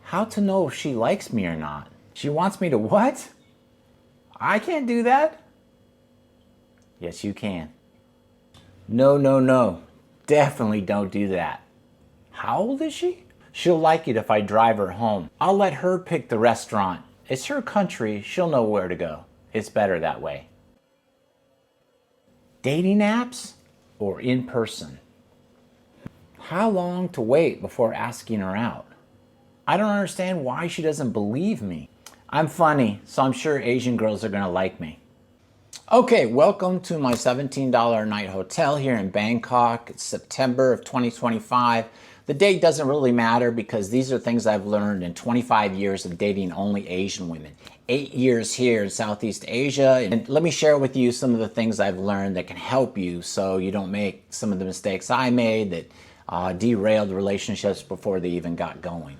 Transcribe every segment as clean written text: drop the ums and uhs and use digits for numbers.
How to know if she likes me or not? She wants me to what? I can't do that. Yes, you can. No, no, no. Definitely don't do that. How old is she? She'll like it if I drive her home. I'll let her pick the restaurant. It's her country. She'll know where to go. It's better that way. Dating apps or in person? How long to wait before asking her out? I don't understand why she doesn't believe me. I'm funny, so I'm sure Asian girls are gonna like me. Okay, welcome to my $17 a night hotel here in Bangkok. It's September of 2025. The date doesn't really matter because these are things I've learned in 25 years of dating only Asian women. 8 years here in Southeast Asia. And let me share with you some of the things I've learned that can help you so you don't make some of the mistakes I made that derailed relationships before they even got going.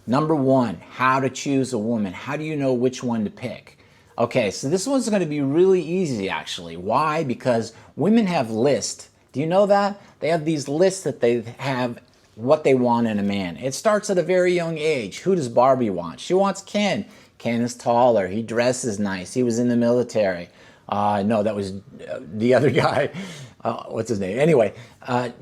Number one, how to choose a woman. How do you know which one to pick? Okay, so this one's going to be really easy actually. Why? Because women have lists. Do you know that? They have these lists that they have what they want in a man. It starts at a very young age. Who does Barbie want? She wants Ken. Ken is taller. He dresses nice. He was in the military. No, that was the other guy. What's his name? Anyway,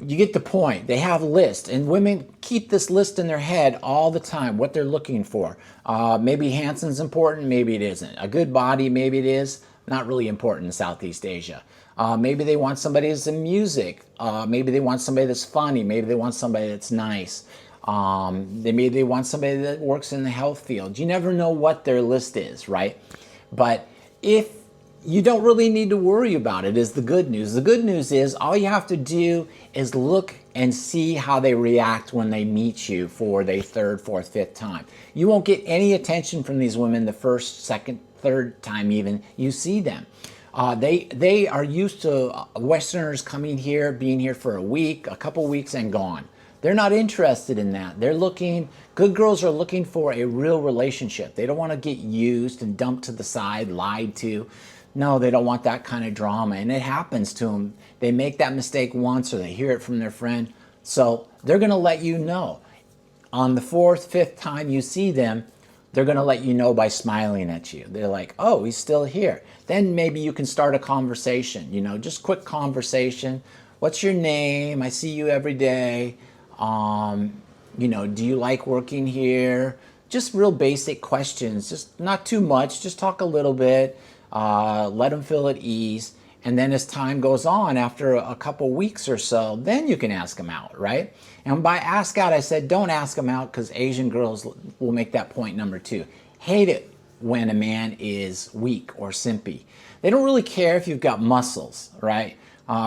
you get the point. They have lists, and women keep this list in their head all the time, what they're looking for. Maybe handsom's important, maybe it isn't. A good body, maybe it is. Not really important in Southeast Asia. Maybe they want somebody that's in music. Maybe they want somebody that's funny. Maybe they want somebody that's nice. Maybe they want somebody that works in the health field. You never know what their list is, right? But if you don't really need to worry about it is the good news. The good news is all you have to do is look and see how they react when they meet you for the third, fourth, fifth time. You won't get any attention from these women the first, second, third time even you see them. They are used to Westerners coming here, being here for a week, a couple weeks and gone. They're not interested in that. Good girls are looking for a real relationship. They don't want to get used and dumped to the side, lied to. No, they don't want that kind of drama, and it happens to them. They make that mistake once or they hear it from their friend, so they're going to let you know. On the fourth, fifth time you see them, they're going to let you know by smiling at you. They're like, oh, he's still here. Then maybe you can start a conversation, just quick conversation. What's your name? I see you every day. Do you like working here? Just real basic questions, just not too much, just talk a little bit. Let them feel at ease, and then as time goes on, after a couple weeks or so, then you can ask them out, right? And by ask out, I said don't ask them out because Asian girls will make that point number two. Hate it when a man is weak or simpy. They don't really care if you've got muscles, right?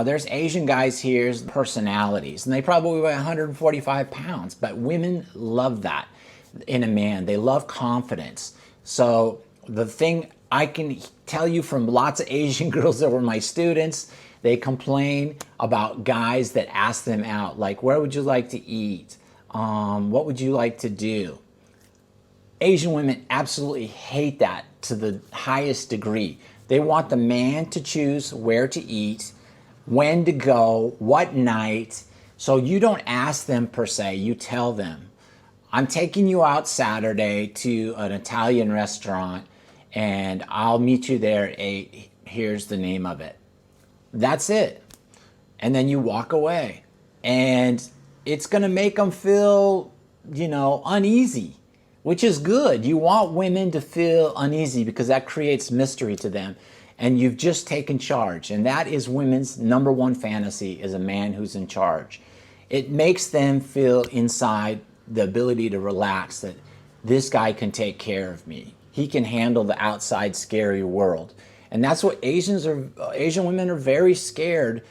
There's Asian guys here's personalities, and they probably weigh 145 pounds, but women love that in a man. They love confidence. So the thing I can tell you from lots of Asian girls that were my students, they complain about guys that ask them out, like, where would you like to eat? What would you like to do? Asian women absolutely hate that to the highest degree. They want the man to choose where to eat, when to go, what night. So you don't ask them per se, you tell them, I'm taking you out Saturday to an Italian restaurant, and I'll meet you there at 8. Here's the name of it. That's it. And then you walk away. And it's going to make them feel, uneasy, which is good. You want women to feel uneasy because that creates mystery to them. And you've just taken charge. And that is women's number one fantasy, is a man who's in charge. It makes them feel inside the ability to relax, that this guy can take care of me. He can handle the outside scary world. And that's what Asian women are very scared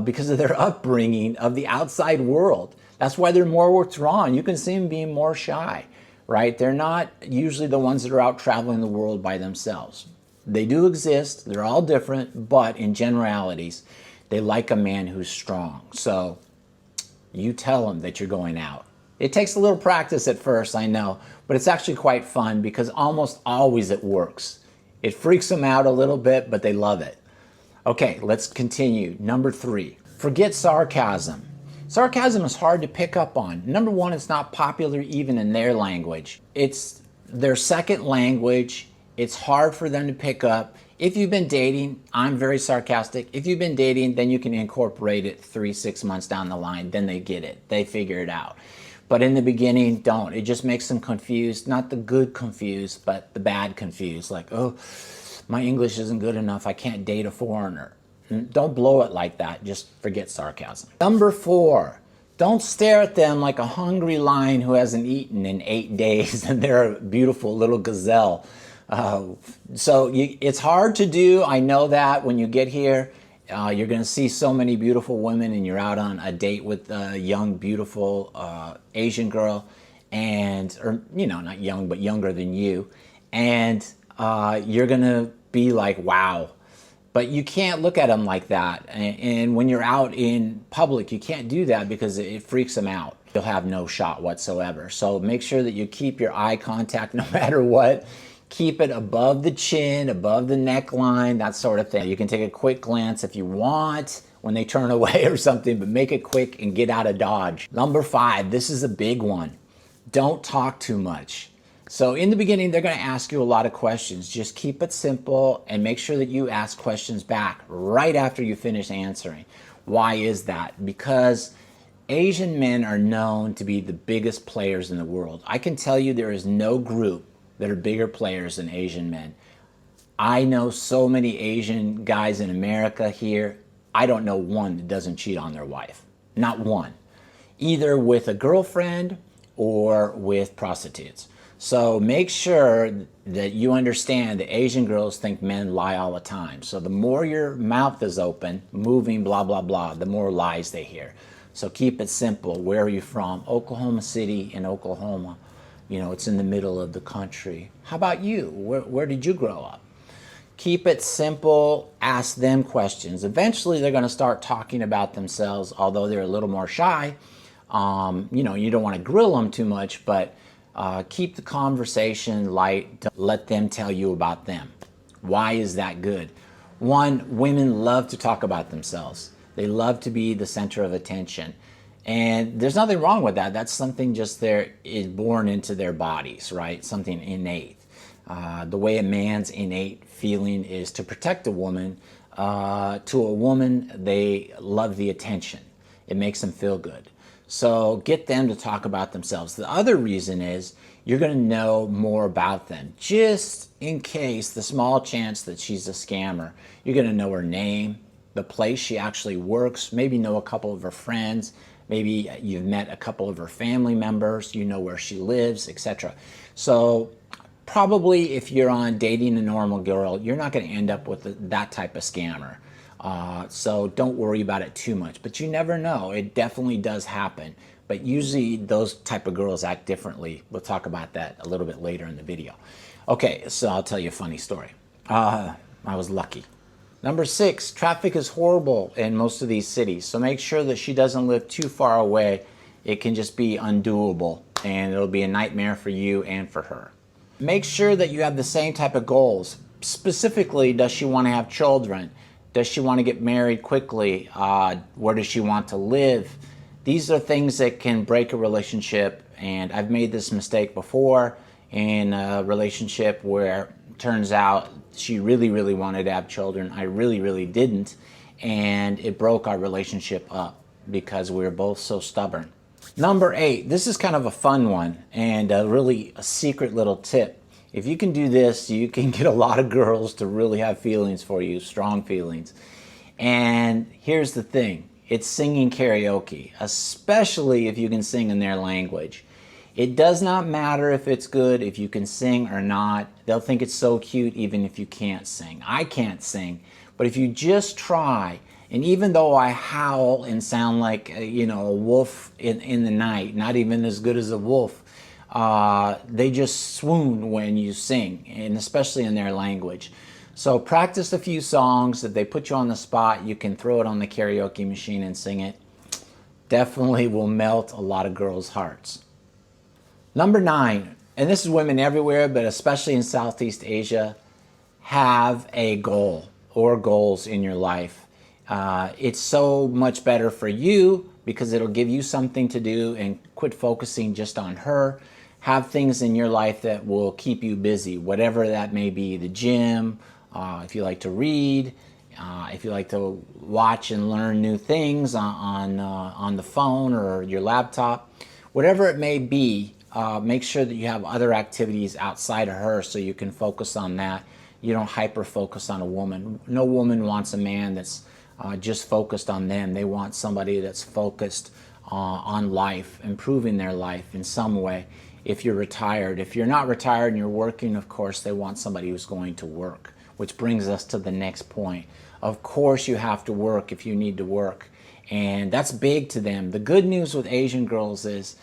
because of their upbringing of the outside world. That's why they're more withdrawn. You can see them being more shy, right? They're not usually the ones that are out traveling the world by themselves. They do exist. They're all different, but in generalities, they like a man who's strong. So you tell them that you're going out. It takes a little practice at first, I know, but it's actually quite fun because almost always it works. It freaks them out a little bit, but they love it. Okay, let's continue. Number 3, forget sarcasm. Sarcasm is hard to pick up on. Number one, it's not popular even in their language. It's their second language. It's hard for them to pick up. If you've been dating, I'm very sarcastic. If you've been dating, then you can incorporate it 3-6 months down the line. Then they get it. They figure it out. But in the beginning, don't. It just makes them confused. Not the good confused, but the bad confused. Like, oh, my English isn't good enough. I can't date a foreigner. Don't blow it like that. Just forget sarcasm. Number 4, don't stare at them like a hungry lion who hasn't eaten in 8 days and they're a beautiful little gazelle. It's hard to do. I know that when you get here, you're going to see so many beautiful women and you're out on a date with a young, beautiful Asian girl, or not young, but younger than you. And you're going to be like, wow. But you can't look at them like that. And when you're out in public, you can't do that because it freaks them out. You'll have no shot whatsoever. So make sure that you keep your eye contact no matter what. Keep it above the chin, above the neckline, that sort of thing. You can take a quick glance if you want when they turn away or something, but make it quick and get out of Dodge. Number 5, this is a big one. Don't talk too much. So in the beginning, they're going to ask you a lot of questions. Just keep it simple and make sure that you ask questions back right after you finish answering. Why is that? Because Asian men are known to be the biggest players in the world. I can tell you there is no group that are bigger players than Asian men. I know so many Asian guys in America here. I don't know one that doesn't cheat on their wife. Not one. Either with a girlfriend or with prostitutes. So make sure that you understand that Asian girls think men lie all the time. So the more your mouth is open, moving, blah, blah, blah, the more lies they hear. So keep it simple. Where are you from? Oklahoma City in Oklahoma. It's in the middle of the country. How about you? Where did you grow up? Keep it simple. Ask them questions. Eventually, they're going to start talking about themselves, although they're a little more shy. You don't want to grill them too much, but keep the conversation light. Don't let them tell you about them. Why is that good? One, women love to talk about themselves. They love to be the center of attention. And there's nothing wrong with that. That's something just is born into their bodies, right? Something innate. The way a man's innate feeling is to protect a woman. To a woman, they love the attention. It makes them feel good. So get them to talk about themselves. The other reason is you're going to know more about them. Just in case, the small chance that she's a scammer, you're going to know her name, the place she actually works, maybe know a couple of her friends. Maybe you've met a couple of her family members, you know where she lives, etc. So probably if you're on dating a normal girl, you're not going to end up with that type of scammer. So don't worry about it too much. But you never know. It definitely does happen. But usually those type of girls act differently. We'll talk about that a little bit later in the video. Okay, so I'll tell you a funny story. I was lucky. Number 6, traffic is horrible in most of these cities, so make sure that she doesn't live too far away. It can just be undoable, and it'll be a nightmare for you and for her. Make sure that you have the same type of goals. Specifically, does she want to have children? Does she want to get married quickly? Where does she want to live? These are things that can break a relationship, and I've made this mistake before in a relationship where it turns out she really, really wanted to have children. I really, really didn't. And it broke our relationship up because we were both so stubborn. Number 8, this is kind of a fun one and really a secret little tip. If you can do this, you can get a lot of girls to really have feelings for you, strong feelings. And here's the thing. It's singing karaoke, especially if you can sing in their language. It does not matter if it's good, if you can sing or not. They'll think it's so cute even if you can't sing. I can't sing, but if you just try, and even though I howl and sound like a wolf in the night, not even as good as a wolf, they just swoon when you sing, and especially in their language. So practice a few songs. If they put you on the spot, you can throw it on the karaoke machine and sing it. Definitely will melt a lot of girls' hearts. Number 9, and this is women everywhere, but especially in Southeast Asia, have a goal or goals in your life. It's so much better for you because it'll give you something to do and quit focusing just on her. Have things in your life that will keep you busy, whatever that may be. The gym, if you like to read, if you like to watch and learn new things on the phone or your laptop, whatever it may be, make sure that you have other activities outside of her so you can focus on that. You don't hyper focus on a woman. No woman wants a man that's just focused on them. They want somebody that's focused on life, improving their life in some way. If you're retired, if you're not retired and you're working, of course, they want somebody who's going to work, which brings us to the next point. Of course, you have to work if you need to work, and that's big to them. The good news with Asian girls is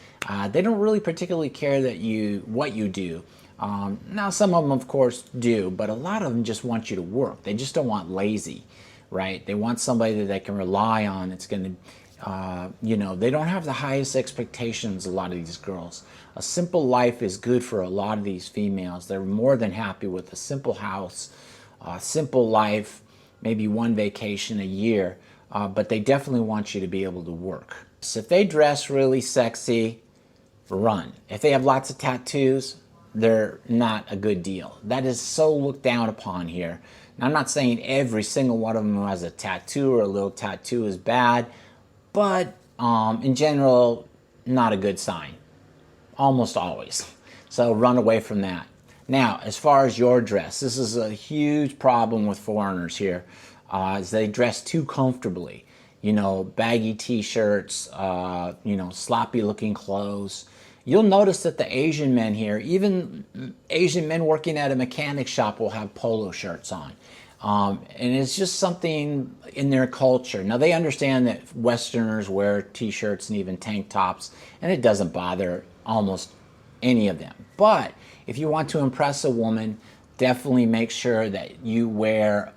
they don't really particularly care that what you do. Now, some of them, of course, do, but a lot of them just want you to work. They just don't want lazy, right? They want somebody that they can rely on. It's going to they don't have the highest expectations, a lot of these girls. A simple life is good for a lot of these females. They're more than happy with a simple house, a simple life, maybe one vacation a year, but they definitely want you to be able to work. So if they dress really sexy, run. If they have lots of tattoos, they're not a good deal. That is so looked down upon here. Now, I'm not saying every single one of them who has a tattoo or a little tattoo is bad, but in general, not a good sign. Almost always. So run away from that. Now, as far as your dress, this is a huge problem with foreigners here, is they dress too comfortably. Baggy t-shirts, sloppy looking clothes. You'll notice that the Asian men here, even Asian men working at a mechanic shop, will have polo shirts on. And it's just something in their culture. Now, they understand that Westerners wear t-shirts and even tank tops, and it doesn't bother almost any of them. But if you want to impress a woman, definitely make sure that you wear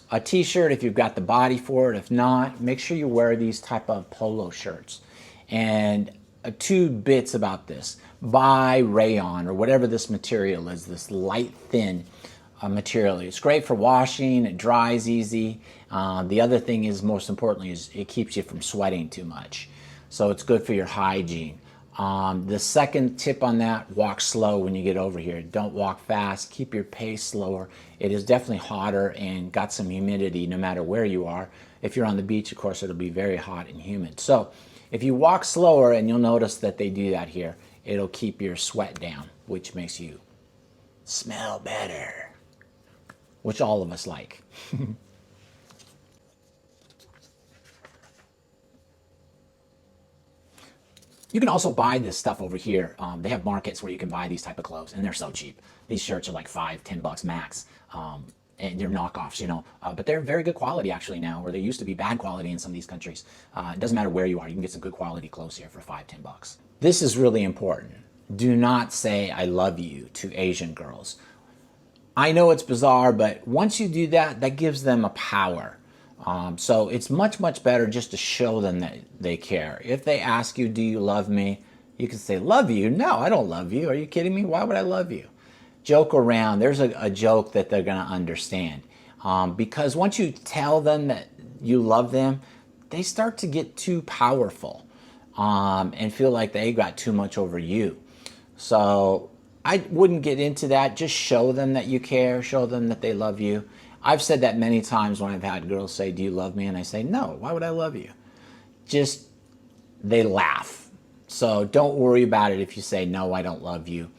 a t-shirt if you've got the body for it. If not, make sure you wear these type of polo shirts. And two bits about this. Buy rayon or whatever this material is, this light, thin material. It's great for washing. It dries easy. The other thing is, most importantly, is it keeps you from sweating too much. So it's good for your hygiene. The second tip on that, walk slow when you get over here. Don't walk fast. Keep your pace slower. It is definitely hotter and got some humidity no matter where you are. If you're on the beach, of course, it'll be very hot and humid. So if you walk slower, and you'll notice that they do that here, it'll keep your sweat down, which makes you smell better, which all of us like. You can also buy this stuff over here. They have markets where you can buy these type of clothes, and they're so cheap. These shirts are like $5-10 max, and they're knockoffs, but they're very good quality actually now, where they used to be bad quality in some of these countries. It doesn't matter where you are, you can get some good quality clothes here for $5-10. This is really important. Do not say "I love you" to Asian girls. I know it's bizarre, but once you do that, that gives them a power. So it's much, much better just to show them that they care. If they ask you, "Do you love me?" you can say, "Love you? No, I don't love you. Are you kidding me? Why would I love you?" Joke around. There's a joke that they're going to understand. Because once you tell them that you love them, they start to get too powerful and feel like they got too much over you. So I wouldn't get into that. Just show them that you care. Show them that they love you. I've said that many times when I've had girls say, "Do you love me?" And I say, "No, why would I love you?" Just, they laugh. So don't worry about it if you say, "No, I don't love you."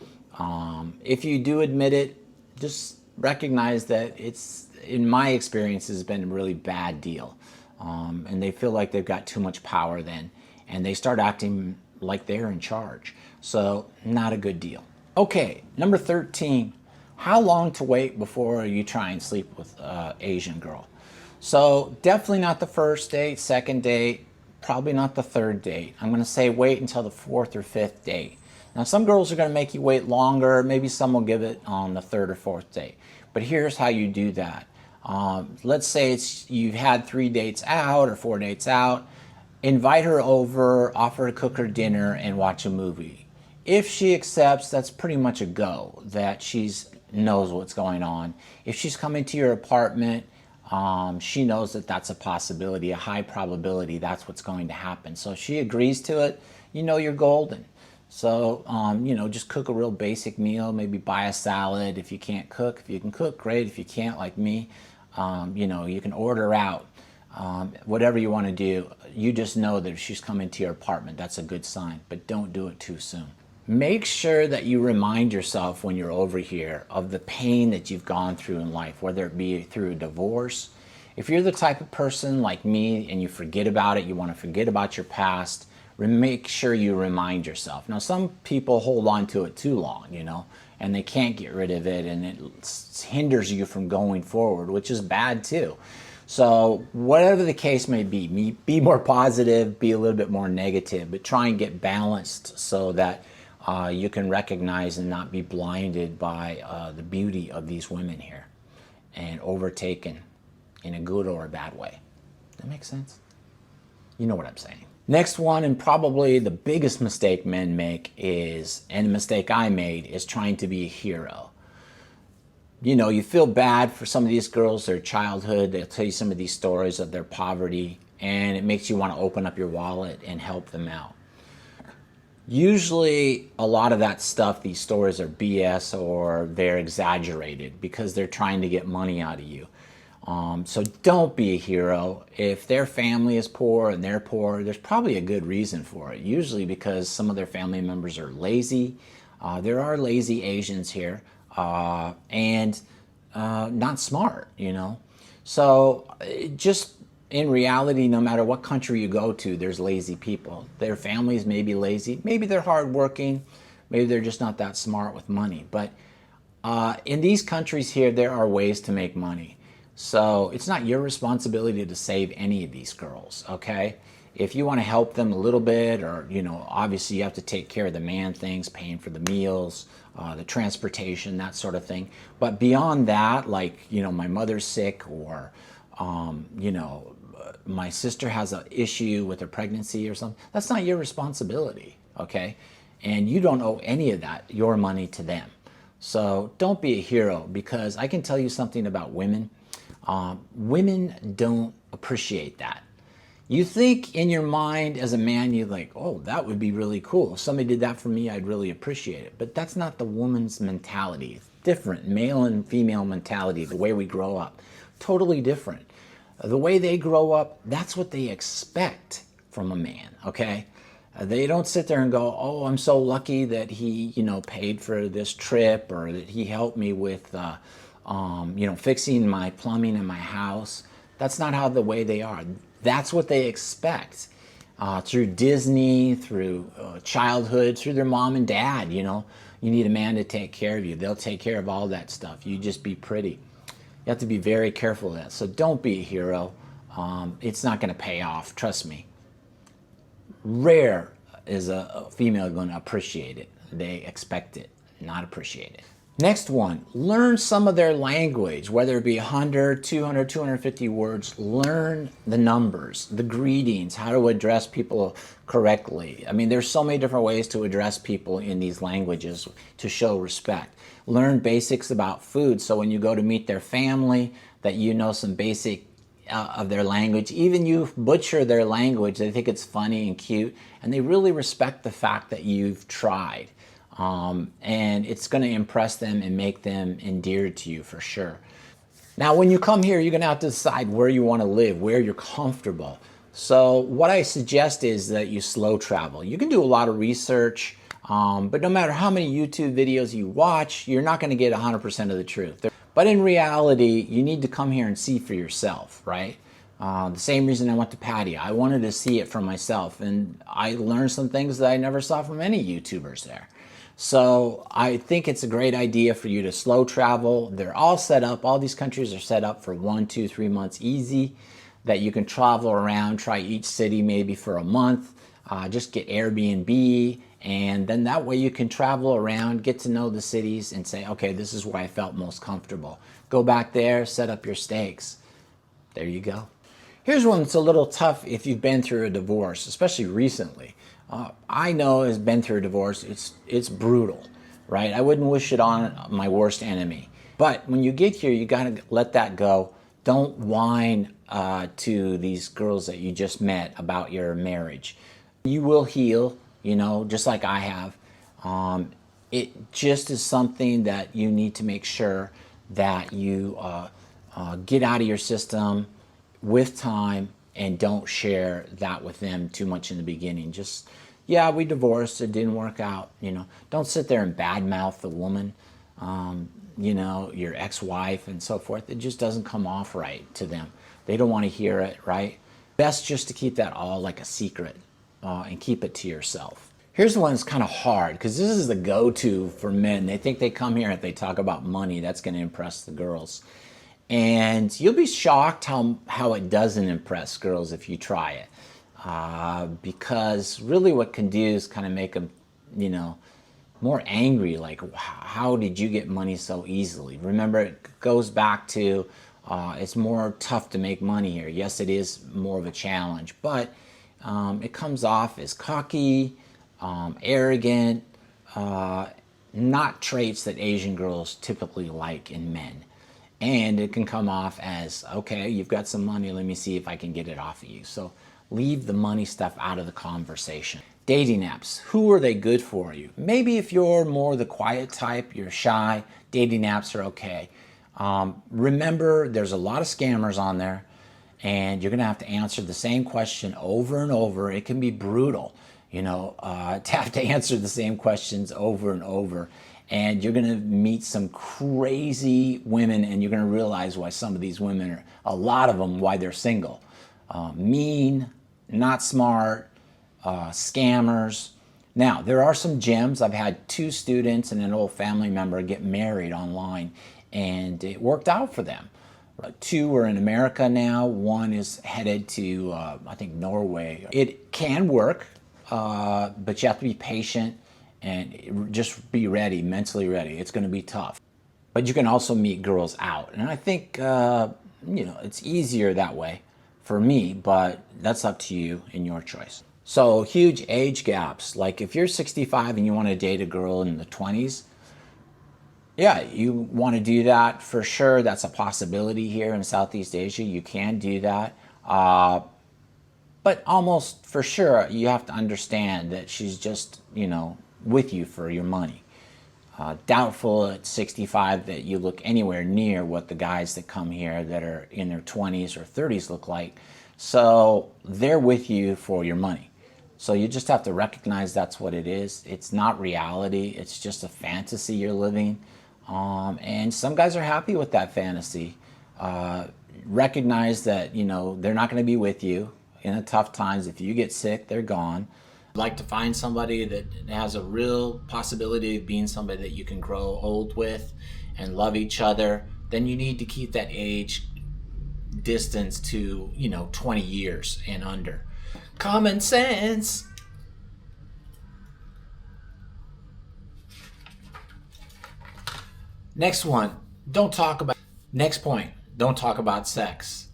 If you do admit it, just recognize that it's, in my experience, has been a really bad deal. And they feel like they've got too much power then, and they start acting like they're in charge. So not a good deal. Okay, number 13. How long to wait before you try and sleep with an Asian girl? So definitely not the first date, second date, probably not the third date. I'm going to say wait until the fourth or fifth date. Now, some girls are going to make you wait longer. Maybe some will give it on the third or fourth date. But here's how you do that. Let's say you've had 3 dates out or 4 dates out. Invite her over, offer to cook her dinner, and watch a movie. If she accepts, that's pretty much a go, that she knows what's going on. If she's coming to your apartment, she knows that that's a possibility, a high probability that's what's going to happen. So if she agrees to it, you know you're golden. So, just cook a real basic meal, maybe buy a salad if you can't cook. If you can cook, great. If you can't, like me, you can order out. Whatever you want to do, you just know that if she's coming to your apartment, that's a good sign, but don't do it too soon. Make sure that you remind yourself when you're over here of the pain that you've gone through in life, whether it be through a divorce. If you're the type of person like me and you forget about it, you want to forget about your past, make sure you remind yourself. Now, some people hold on to it too long, and they can't get rid of it, and it hinders you from going forward, which is bad too. So whatever the case may be more positive, be a little bit more negative, but try and get balanced so that you can recognize and not be blinded by the beauty of these women here and overtaken in a good or a bad way. That makes sense? You know what I'm saying. Next one, and probably the biggest mistake men make is, and the mistake I made, is trying to be a hero. You feel bad for some of these girls, their childhood. They'll tell you some of these stories of their poverty, and it makes you want to open up your wallet and help them out. Usually, a lot of that stuff, these stories are BS or they're exaggerated because they're trying to get money out of you. So don't be a hero. If their family is poor and they're poor, there's probably a good reason for it. Usually because some of their family members are lazy. There are lazy Asians here. And not smart, So just in reality, no matter what country you go to, there's lazy people. Their families may be lazy. Maybe they're hardworking. Maybe they're just not that smart with money. But in these countries here, there are ways to make money. So it's not your responsibility to save any of these girls, okay? If you want to help them a little bit, or, obviously you have to take care of the man things, paying for the meals, the transportation, that sort of thing. But beyond that, like, my mother's sick, or, my sister has an issue with her pregnancy or something, that's not your responsibility, okay? And you don't owe any of that, your money, to them. So don't be a hero, because I can tell you something about women. Women don't appreciate that. You think in your mind as a man, you're like, oh, that would be really cool. If somebody did that for me, I'd really appreciate it. But that's not the woman's mentality. It's different. Male and female mentality, the way we grow up, totally different. The way they grow up, that's what they expect from a man, okay? They don't sit there and go, oh, I'm so lucky that he, paid for this trip, or that he helped me with, fixing my plumbing in my house. That's not how the way they are. That's what they expect through Disney, through childhood, through their mom and dad. You need a man to take care of you. They'll take care of all that stuff. You just be pretty. You have to be very careful of that. So don't be a hero. It's not going to pay off. Trust me. Rare is a female going to appreciate it. They expect it, not appreciate it. Next one, learn some of their language, whether it be 100, 200, 250 words. Learn the numbers, the greetings, how to address people correctly. I mean, there's so many different ways to address people in these languages to show respect. Learn basics about food, so when you go to meet their family, that you know some basic of their language. Even you butcher their language, they think it's funny and cute, and they really respect the fact that you've tried. And it's going to impress them and make them endeared to you for sure. Now, when you come here, you're going to have to decide where you want to live, where you're comfortable. So what I suggest is that you slow travel. You can do a lot of research, but no matter how many YouTube videos you watch, you're not going to get 100% of the truth. But in reality, you need to come here and see for yourself, right? The same reason I went to Pattaya. I wanted to see it for myself, and I learned some things that I never saw from any YouTubers there. So I think it's a great idea for you to slow travel. They're all set up. All these countries are set up for 1, 2, 3 months easy, that you can travel around, try each city maybe for a month, just get Airbnb, and then that way you can travel around, get to know the cities, and say, okay, this is where I felt most comfortable. Go back there, set up your stakes. There you go. Here's one that's a little tough if you've been through a divorce, especially recently. I know has been through a divorce. It's brutal, right? I wouldn't wish it on my worst enemy. But when you get here, you got to let that go. Don't whine to these girls that you just met about your marriage. You will heal, just like I have. It just is something that you need to make sure that you get out of your system with time, and don't share that with them too much in the beginning. Just, yeah, we divorced, it didn't work out. Don't sit there and badmouth the woman, your ex-wife and so forth. It just doesn't come off right to them. They don't want to hear it, right? Best just to keep that all like a secret, and keep it to yourself. Here's the one that's kind of hard, because this is the go-to for men. They think they come here, if they talk about money, that's going to impress the girls. And you'll be shocked how it doesn't impress girls if you try it. Because really what can do is kind of make them, more angry. Like, how did you get money so easily? Remember, it goes back to it's more tough to make money here. Yes, it is more of a challenge, but it comes off as cocky, arrogant, not traits that Asian girls typically like in men. And it can come off as, okay, you've got some money, let me see if I can get it off of you. So leave the money stuff out of the conversation. Dating apps, who are they good for you? Maybe if you're more the quiet type, you're shy, dating apps are okay. Remember, there's a lot of scammers on there, and you're gonna have to answer the same question over and over. It can be brutal, to have to answer the same questions over and over. And you're gonna meet some crazy women, and you're gonna realize why some of these women a lot of them, why they're single. Mean, not smart, scammers. Now, there are some gems. I've had 2 students and an old family member get married online, and it worked out for them. 2 are in America now. 1 is headed to, I think, Norway. It can work, but you have to be patient and just be ready, mentally ready. It's going to be tough. But you can also meet girls out. And I think, it's easier that way for me, but that's up to you and your choice. So huge age gaps. Like if you're 65 and you want to date a girl in the 20s, yeah, you want to do that for sure. That's a possibility here in Southeast Asia. You can do that. But almost for sure, you have to understand that she's just, with you for your money. Doubtful at 65 that you look anywhere near what the guys that come here that are in their 20s or 30s look like. So they're with you for your money. So you just have to recognize that's what it is. It's not reality. It's just a fantasy you're living. And some guys are happy with that fantasy. Recognize that, they're not going to be with you in the tough times. If you get sick, they're gone. Like to find somebody that has a real possibility of being somebody that you can grow old with and love each other, then you need to keep that age distance to 20 years and under. Common sense. Next point, don't talk about sex.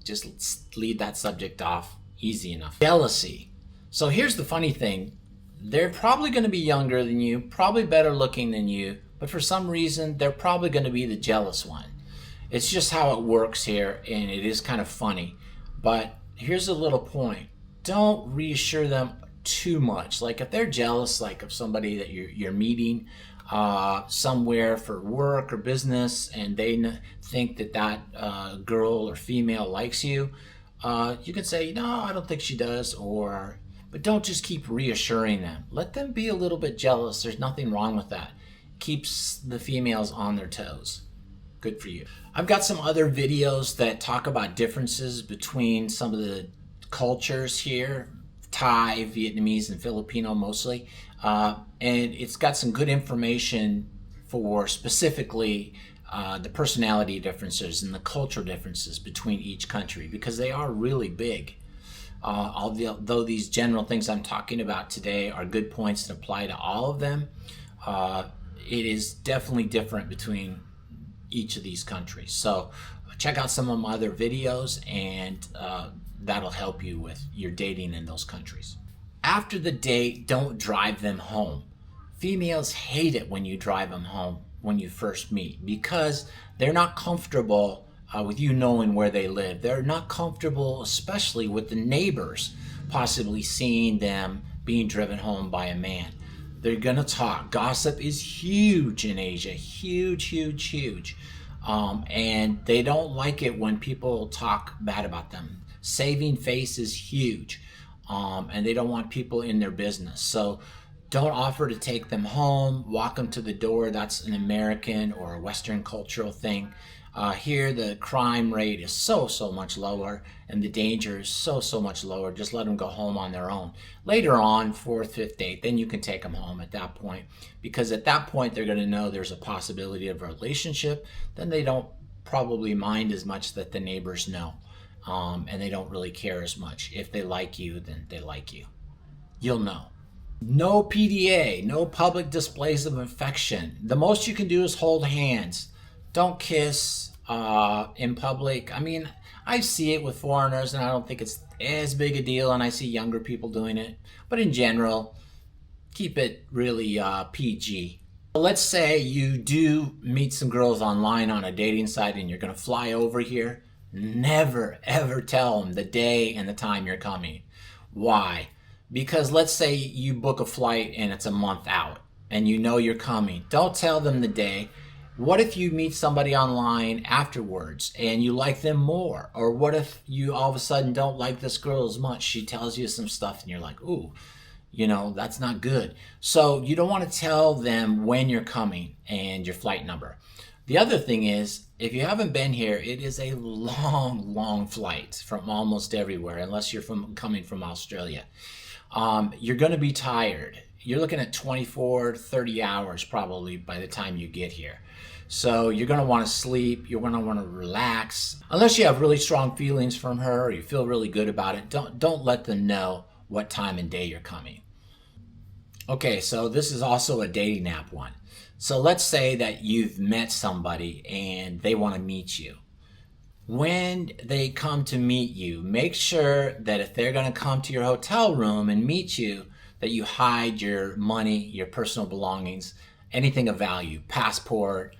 Just leave that subject off. Easy enough. Jealousy. So here's the funny thing. They're probably going to be younger than you, probably better looking than you, but for some reason, they're probably going to be the jealous one. It's just how it works here, and it is kind of funny. But here's a little point. Don't reassure them too much. Like if they're jealous, like of somebody that you're meeting somewhere for work or business, and they think that girl or female likes you, you can say, no, I don't think she does, but don't just keep reassuring them. Let them be a little bit jealous. There's nothing wrong with that. Keeps the females on their toes. Good for you. I've got some other videos that talk about differences between some of the cultures here, Thai, Vietnamese, and Filipino mostly. And it's got some good information for specifically the personality differences and the cultural differences between each country, because they are really big. Although these general things I'm talking about today are good points that apply to all of them, it is definitely different between each of these countries. So check out some of my other videos, and that'll help you with your dating in those countries. After the date, don't drive them home. Females hate it when you drive them home when you first meet, because they're not comfortable with you knowing where they live. They're not comfortable, especially with the neighbors possibly seeing them being driven home by a man. They're gonna talk. Gossip is huge in Asia, huge, huge, huge. And they don't like it when people talk bad about them. Saving face is huge. And they don't want people in their business. So don't offer to take them home, walk them to the door. That's an American or a Western cultural thing. Here, the crime rate is so much lower, and the danger is so much lower. Just let them go home on their own. Later on, fourth, fifth date, then you can take them home at that point, because at that point they're going to know there's a possibility of a relationship. Then they don't probably mind as much that the neighbors know, and they don't really care as much. If they like you, then they like you. You'll know. No PDA, no public displays of affection. The most you can do is hold hands. Don't kiss in public. I mean, I see it with foreigners, and I don't think it's as big a deal, and I see younger people doing it. But in general, keep it really PG. Let's say you do meet some girls online on a dating site, and you're going to fly over here. Never, ever tell them the day and the time you're coming. Why? Because let's say you book a flight, and it's a month out, and you know you're coming. Don't tell them the day. What if you meet somebody online afterwards and you like them more? Or what if you all of a sudden don't like this girl as much? She tells you some stuff and you're like, ooh, that's not good. So you don't want to tell them when you're coming and your flight number. The other thing is, if you haven't been here, it is a long flight from almost everywhere, unless you're coming from Australia. You're going to be tired. You're looking at 24, 30 hours probably by the time you get here. So you're going to want to sleep. You're going to want to relax. Unless you have really strong feelings from her or you feel really good about it, don't let them know what time and day you're coming. Okay, so this is also a dating app one. So let's say that you've met somebody and they want to meet you. When they come to meet you, make sure that if they're going to come to your hotel room and meet you, that you hide your money, your personal belongings, anything of value, passport,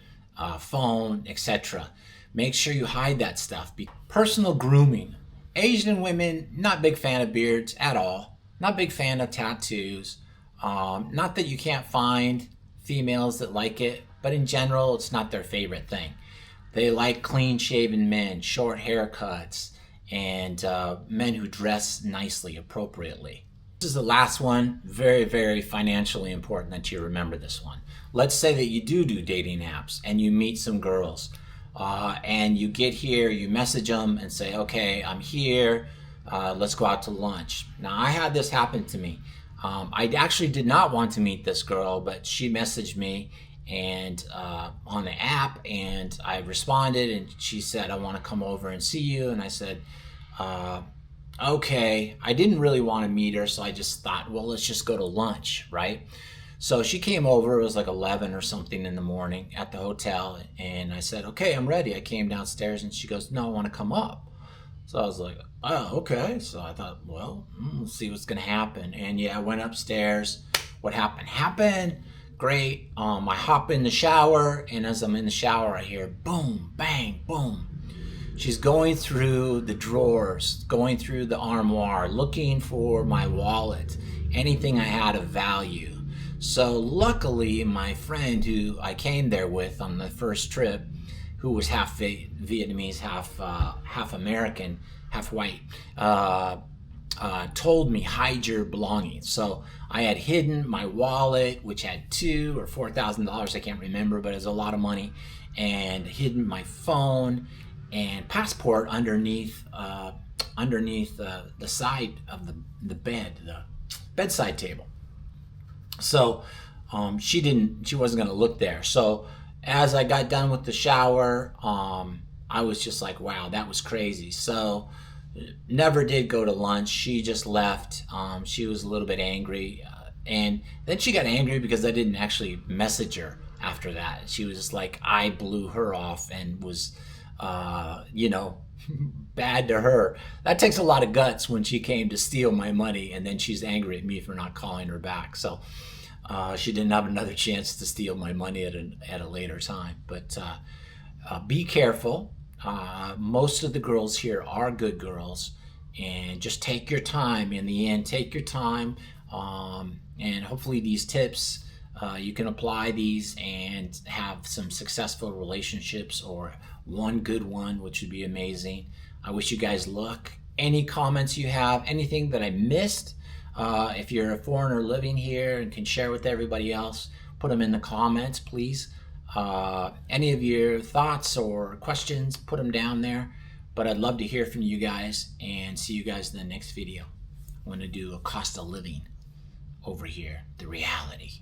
phone, etc. Make sure you hide that stuff. Personal grooming. Asian women, not big fan of beards at all. Not big fan of tattoos. Not that you can't find females that like it, but in general, it's not their favorite thing. They like clean-shaven men, short haircuts, and men who dress nicely, appropriately. This is the last one, very, very financially important that you remember this one. Let's say that you do dating apps and you meet some girls and you get here, you message them and say, okay, I'm here, let's go out to lunch. Now, I had this happen to me. I actually did not want to meet this girl, but she messaged me and on the app, and I responded, and she said, I want to come over and see you. And I said, okay. I didn't really want to meet her, so I just thought, well, let's just go to lunch, right? So she came over. It was like 11 or something in the morning at the hotel, and I said, okay, I'm ready. I came downstairs, and she goes, no, I want to come up. So I was like, oh, okay. So I thought, well, let's see what's going to happen. And yeah, I went upstairs. What happened. Great. I hop in the shower, and as I'm in the shower, I hear boom, bang, boom. She's going through the drawers, going through the armoire, looking for my wallet, anything I had of value. So luckily, my friend who I came there with on the first trip, who was half Vietnamese, half American, half white, told me, hide your belongings. So I had hidden my wallet, which had $2,000 or $4,000, I can't remember, but it was a lot of money, and hidden my phone and passport underneath the side of the bed, the bedside table. So she wasn't going to look there. So as I got done with the shower, I was just like, wow, that was crazy. So never did go to lunch. She just left. She was a little bit angry. And then she got angry because I didn't actually message her after that. She was just like, I blew her off and was, bad to her. That takes a lot of guts when she came to steal my money, and then she's angry at me for not calling her back. So she didn't have another chance to steal my money at a later time. But be careful. Most of the girls here are good girls, and just take your time. In the end, take your time, and hopefully these tips, you can apply these and have some successful relationships, or one good one, which would be amazing. I wish you guys luck. Any comments you have, anything that I missed, if you're a foreigner living here and can share with everybody else, put them in the comments, please. Any of your thoughts or questions, put them down there. But I'd love to hear from you guys, and see you guys in the next video. I'm going to do a cost of living over here, the reality.